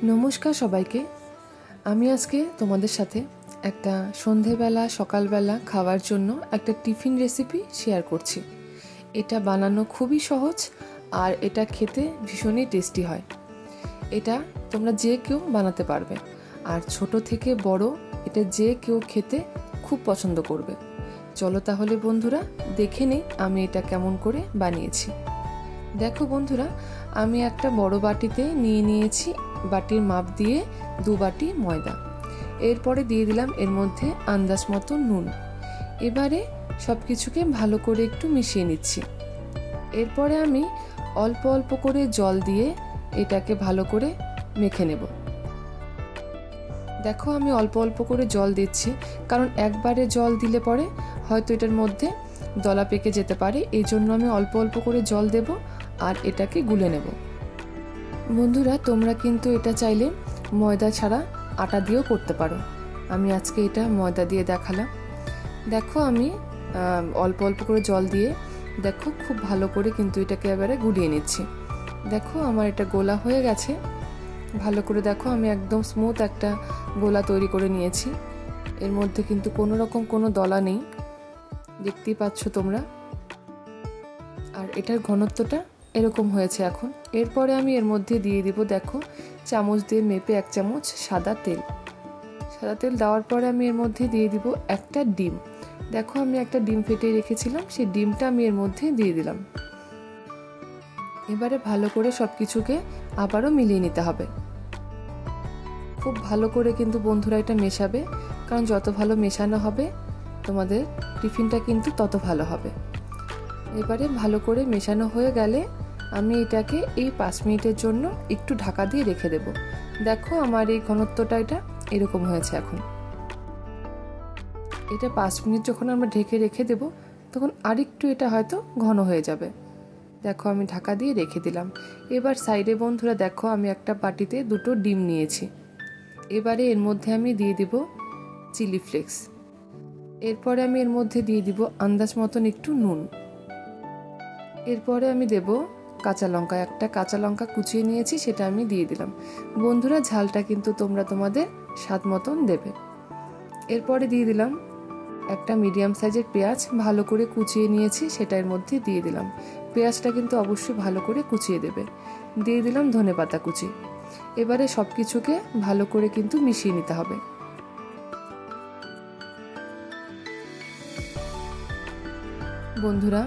নমস্কার সবাইকে। আমি আজকে তোমাদের সাথে একটা সন্ধেবেলা সকালবেলা খাওয়ার জন্য একটা টিফিন রেসিপি শেয়ার করছি। এটা বানানো খুবই সহজ আর এটা খেতে ভীষণই টেস্টি হয়। এটা তোমরা যে কেউ বানাতে পারবে, আর ছোট থেকে বড় এটা যে কেউ খেতে খুব পছন্দ করবে। চলো তাহলে বন্ধুরা দেখে নিই আমি এটা কেমন করে বানিয়েছি। দেখো বন্ধুরা, আমি একটা বড় বাটিতে নিয়ে নিয়েছি বাটির মাপ দিয়ে 2 বাটি ময়দা। এরপরে দিয়ে দিলাম এর মধ্যে আন্দাজ মতো নুন। এবারে সব কিছুকে ভালো করে একটু মিশিয়ে নিচ্ছি। এরপরে আমি অল্প অল্প করে জল দিয়ে এটাকে ভালো করে মেখে নেব। দেখো আমি অল্প অল্প করে জল দিচ্ছি, কারণ একবারে জল দিলে পরে হয়তো এটার মধ্যে দলা পেকে যেতে পারে। এই জন্য আমি অল্প অল্প করে জল দেব আর এটাকে গুলে নেব। বন্ধুরা তোমরা কিন্তু এটা চাইলে ময়দা ছাড়া আটা দিয়েও করতে পারো। আমি আজকে এটা ময়দা দিয়ে দেখালাম। দেখো আমি অল্প অল্প করে জল দিয়ে দেখো খুব ভালো করে কিন্তু এটাকে এবারে গুলিয়ে নিচ্ছি। দেখো আমার এটা গোলা হয়ে গেছে ভালো করে। দেখো আমি একদম স্মুথ একটা গোলা তৈরি করে নিয়েছি। এর মধ্যে কিন্তু কোনো রকম কোনো দলা নেই, দেখতেই পাচ্ছ তোমরা। আর এটার ঘনত্বটা এরকম হয়েছে এখন। এরপরে আমি এর মধ্যে দিয়ে দিব, দেখো চামচ দিয়ে মেপে 1 চামচ সাদা তেল। সাদা তেল দেওয়ার পরে আমি এর মধ্যে দিয়ে দিব একটা ডিম। দেখো আমি একটা ডিম ফেটিয়ে রেখেছিলাম, সেই ডিমটা আমি এর মধ্যে দিয়ে দিলাম। এবারে ভালো করে সব কিছুকে আবারও মিলিয়ে নিতে হবে। খুব ভালো করে কিন্তু বন্ধুরা এটা মেশাবে, কারণ যত ভালো মেশানো হবে তোমাদের টিফিনটা কিন্তু তত ভালো হবে। এবারে ভালো করে মেশানো হয়ে গেলে আমি এটাকে এই 5 মিনিটের জন্য একটু ঢাকা দিয়ে রেখে দেব। দেখো আমার এই ঘনত্বটা এটা এরকম হয়েছে এখন। এটা 5 মিনিট যখন আমরা ঢেকে রেখে দেব তখন আরেকটু এটা হয়তো ঘন হয়ে যাবে। দেখো আমি ঢাকা দিয়ে রেখে দিলাম। এবার সাইডে বন্ধুরা দেখো আমি একটা বাটিতে 2টো ডিম নিয়েছি। এবারে এর মধ্যে আমি দিয়ে দিব চিলি ফ্লেক্স। এরপরে আমি এর মধ্যে দিয়ে দিব আন্দাজ মতন একটু নুন। এরপরে আমি দেব কাঁচা লঙ্কা। একটা কাঁচা লঙ্কা কুচিয়ে নিয়েছি, সেটা আমি দিয়ে দিলাম। বন্ধুরা ঝালটা কিন্তু তোমরা তোমাদের স্বাদ মতন দেবে। এরপরে দিয়ে দিলাম একটা মিডিয়াম সাইজের পেঁয়াজ ভালো করে কুচিয়ে নিয়েছি, সেটা এর মধ্যে দিয়ে দিলাম। পেঁয়াজটা কিন্তু অবশ্যই ভালো করে কুচিয়ে দেবে। দিয়ে দিলাম ধনেপাতা কুচি। এবারে সব কিছুকে ভালো করে কিন্তু মিশিয়ে নিতে হবে। বন্ধুরা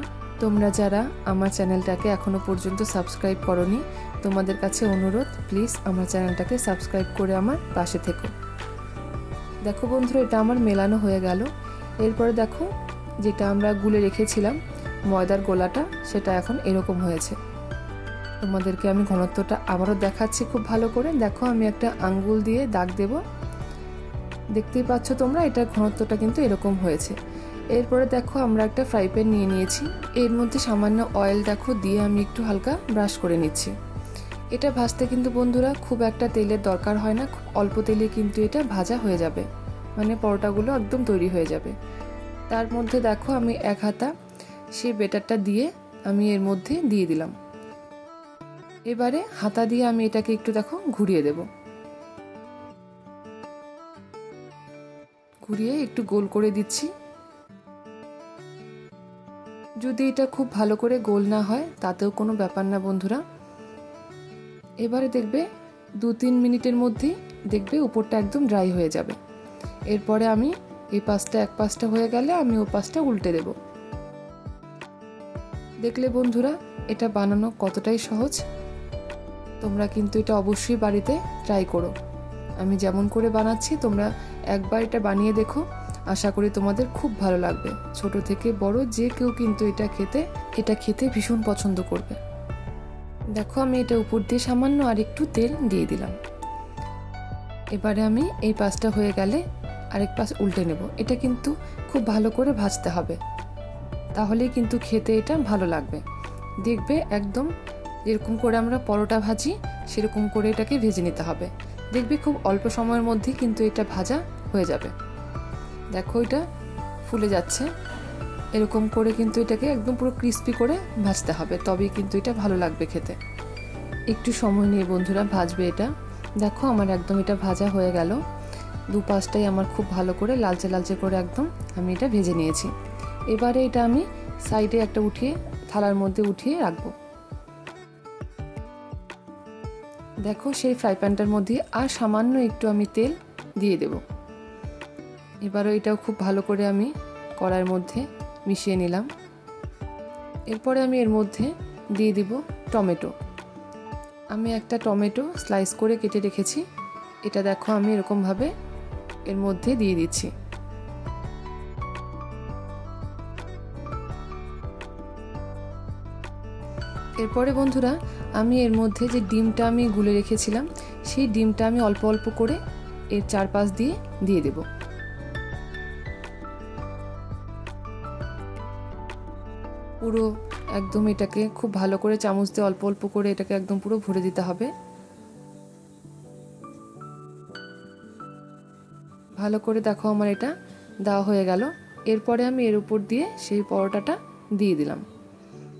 তোমরা যারা আমার চ্যানেলটাকে এখনো পর্যন্ত সাবস্ক্রাইব করোনি, তোমাদের কাছে অনুরোধ প্লিজ আমার চ্যানেলটাকে সাবস্ক্রাইব করে আমার পাশে থেকো। দেখো বন্ধুরা এটা আমার মেলানো হয়ে গেল। এরপরে দেখো যেটা আমরা গুলে রেখেছিলাম ময়দার গোলাটা, সেটা এখন এরকম হয়েছে। তোমাদেরকে আমি ঘনত্বটা আবারও দেখাচ্ছি খুব ভালো করে। দেখো আমি একটা আঙ্গুল দিয়ে দাগ দেব, দেখতেই পাচ্ছ তোমরা এটার ঘনত্বটা কিন্তু এরকম হয়েছে। এরপরে দেখো আমরা একটা ফ্রাই প্যান নিয়ে নিয়েছি। এর মধ্যে সামান্য অয়েল দেখো দিয়ে আমি একটু হালকা ব্রাশ করে নিচ্ছি। এটা ভাজতে কিন্তু বন্ধুরা খুব একটা তেলের দরকার হয় না, অল্প তেলে কিন্তু এটা ভাজা হয়ে যাবে, মানে পরোটাগুলো একদম তৈরি হয়ে যাবে। তার মধ্যে দেখো আমি 1 হাতা সেই বেটারটা দিয়ে আমি এর মধ্যে দিয়ে দিলাম। এবারে হাতা দিয়ে আমি এটাকে একটু দেখো ঘুরিয়ে দেব। ঘুরিয়ে একটু গোল করে দিচ্ছি। যদি এটা খুব ভালো করে গোল না হয় তাতেও কোনো ব্যাপার না বন্ধুরা। এবারে দেখবে 2-3 মিনিটের মধ্যেই দেখবে উপরটা একদম ড্রাই হয়ে যাবে। এরপরে আমি এই পাশটা এক পাশটা হয়ে গেলে আমি ও পাশটা উল্টে দেব। দেখলে বন্ধুরা এটা বানানো কতটাই সহজ। তোমরা কিন্তু এটা অবশ্যই বাড়িতে ট্রাই করো। আমি যেমন করে বানাচ্ছি তোমরা একবার এটা বানিয়ে দেখো, আশা করি তোমাদের খুব ভালো লাগবে। ছোট থেকে বড় যে কেউ কিন্তু এটা খেতে ভীষণ পছন্দ করবে। দেখো আমি এটা উপর দিয়ে সামান্য আর একটু তেল দিয়ে দিলাম। এবারে আমি এই পাশটা হয়ে গেলে আরেক পাশ উল্টে নেব। এটা কিন্তু খুব ভালো করে ভাজতে হবে, তাহলেই কিন্তু খেতে এটা ভালো লাগবে। দেখবে একদম যেরকম করে আমরা পরোটা ভাজি সেরকম করে এটাকে ভেজে নিতে হবে। দেখবে খুব অল্প সময়ের মধ্যেই কিন্তু এটা ভাজা হয়ে যাবে। দেখো এটা ফুলে যাচ্ছে, এরকম করে কিন্তু এটাকে একদম পুরো ক্রিস্পি করে ভাজতে হবে, তবেই কিন্তু এটা ভালো লাগবে খেতে। একটু সময় নিয়ে বন্ধুরা ভাজবে এটা, দেখো আমার একদম এটা ভাজা হয়ে গেল, দুপাশটাই আমার খুব ভালো করে লালচে লালচে করে একদম আমি এটা ভেজে নিয়েছি। এবারে এটা আমি সাইডে একটা উঠিয়ে থালার মধ্যে উঠিয়ে রাখবো। দেখো সেই ফ্রাই প্যানটার মধ্যে আর সামান্য একটু আমি তেল দিয়ে দেব। এবারও এটাও খুব ভালো করে আমি কড়াইয়ের মধ্যে মিশিয়ে নিলাম। এরপরে আমি এর মধ্যে দিয়ে দিব টমেটো। আমি একটা টমেটো স্লাইস করে কেটে রেখেছি, এটা দেখো আমি এরকমভাবে এর মধ্যে দিয়ে দিচ্ছি। এরপরে বন্ধুরা আমি এর মধ্যে যে ডিমটা আমি গুলে রেখেছিলাম সেই ডিমটা আমি অল্প অল্প করে এর চারপাশ দিয়ে দিয়ে দেব। পুরো একদম এটাকে খুব ভালো করে চামচ দিয়ে অল্প অল্প করে এটাকে একদম পুরো ভরে দিতে হবে। ভালো করে দেখো আমার এটা দেওয়া হয়ে গেল। এরপরে আমি এর উপর দিয়ে সেই পরোটাটা দিয়ে দিলাম,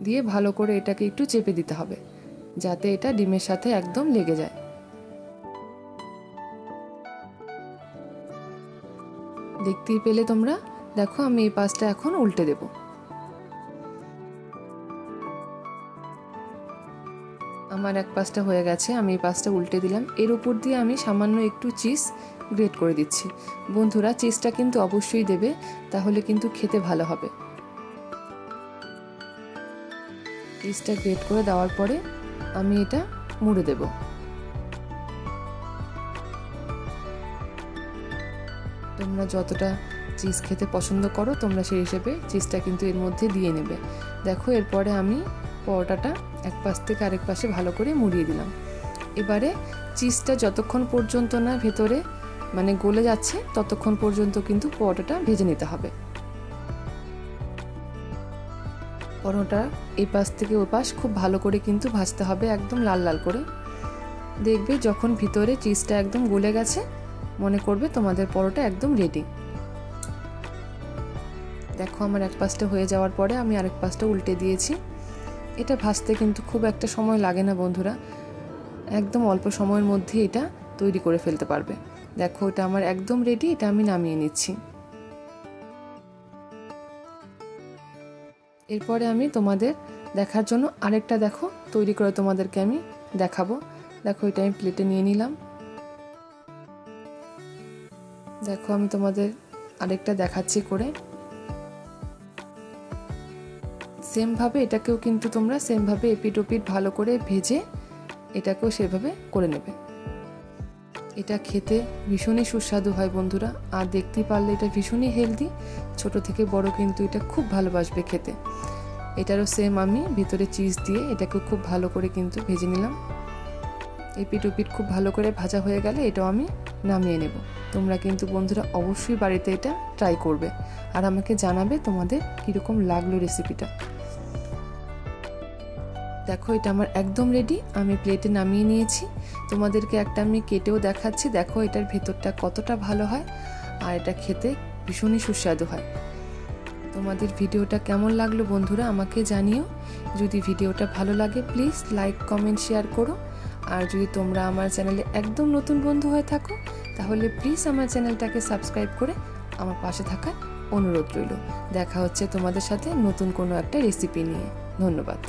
দিয়ে ভালো করে এটাকে একটু চেপে দিতে হবে যাতে এটা ডিমের সাথে একদম লেগে যায়। দেখতেই পেলে তোমরা, দেখো আমি এই পাশটা এখন উল্টে দেব। আমার এক পাশটা হয়ে গেছে, আমি এই পাশটা উল্টে দিলাম। এর উপর দিয়ে আমি সামান্য একটু চিজ গ্রেট করে দিচ্ছি। বন্ধুরা চিজটা কিন্তু অবশ্যই দেবে, তাহলে কিন্তু খেতে ভালো হবে। চিজটা গ্রেট করে দেওয়ার পরে আমি এটা মুড়ে দেব। তোমরা যতটা চিজ খেতে পছন্দ করো তোমরা সেই হিসেবে চিজটা কিন্তু এর মধ্যে দিয়ে নেবে। দেখো এরপরে আমি পরোটাটা এক পাশ থেকে আরেক পাশে ভালো করে মুড়িয়ে দিলাম। এবারে চিজটা যতক্ষণ পর্যন্ত না ভেতরে মানে গলে যাচ্ছে ততক্ষণ পর্যন্ত কিন্তু পরোটাটা ভেজে নিতে হবে। পরোটা এই পাশ থেকে ওই পাশ খুব ভালো করে কিন্তু ভাজতে হবে, একদম লাল লাল করে। দেখবে যখন ভিতরে চিজটা একদম গলে গেছে মনে করবে তোমাদের পরোটা একদম রেডি। দেখো আমার এক পাশটা হয়ে যাওয়ার পরে আমি আরেক পাশটা উল্টে দিয়েছি। এটা ভাজতে কিন্তু খুব একটা সময় লাগে না বন্ধুরা, একদম অল্প সময়ের মধ্যে এটা তৈরি করে ফেলতে পারবে। দেখো এটা আমার একদম রেডি, এটা আমি নামিয়ে নিচ্ছি। এরপরে আমি তোমাদের দেখার জন্য আরেকটা দেখো তৈরি করে তোমাদেরকে আমি দেখাবো। দেখো এটা আমি প্লেটে নিয়ে নিলাম। দেখো আমি তোমাদের আরেকটা দেখাচ্ছি করে। সেমভাবে এটাকেও কিন্তু তোমরা সেমভাবে এপিট ওপিট ভালো করে ভেজে এটাকেও সেভাবে করে নেবে। এটা খেতে ভীষণই সুস্বাদু হয় বন্ধুরা, আর দেখতেই পারলে এটা ভীষণই হেলদি। ছোট থেকে বড় কিন্তু এটা খুব ভালোবাসবে খেতে। এটারও সেম আমি ভিতরে চিজ দিয়ে এটাকেও খুব ভালো করে কিন্তু ভেজে নিলাম। এপিট ওপিট খুব ভালো করে ভাজা হয়ে গেলে এটাও আমি নামিয়ে নেব। তোমরা কিন্তু বন্ধুরা অবশ্যই বাড়িতে এটা ট্রাই করবে আর আমাকে জানাবে তোমাদের কীরকম লাগলো রেসিপিটা। দেখো এটা আমার একদম রেডি, আমি প্লেটে নামিয়ে নিয়েছি। তোমাদেরকে একটা আমি কেটেও দেখাচ্ছি। দেখো এটার ভেতরটা কতটা ভালো হয় আর এটা খেতে ভীষণই সুস্বাদু হয়। তোমাদের ভিডিওটা কেমন লাগলো বন্ধুরা আমাকে জানিও। যদি ভিডিওটা ভালো লাগে প্লিজ লাইক কমেন্ট শেয়ার করো। আর যদি তোমরা আমার চ্যানেলে একদম নতুন বন্ধু হয়ে থাকো তাহলে প্লিজ আমার চ্যানেলটাকে সাবস্ক্রাইব করে আমার পাশে থাকার অনুরোধ রইল। দেখা হচ্ছে তোমাদের সাথে নতুন কোনো একটা রেসিপি নিয়ে। ধন্যবাদ।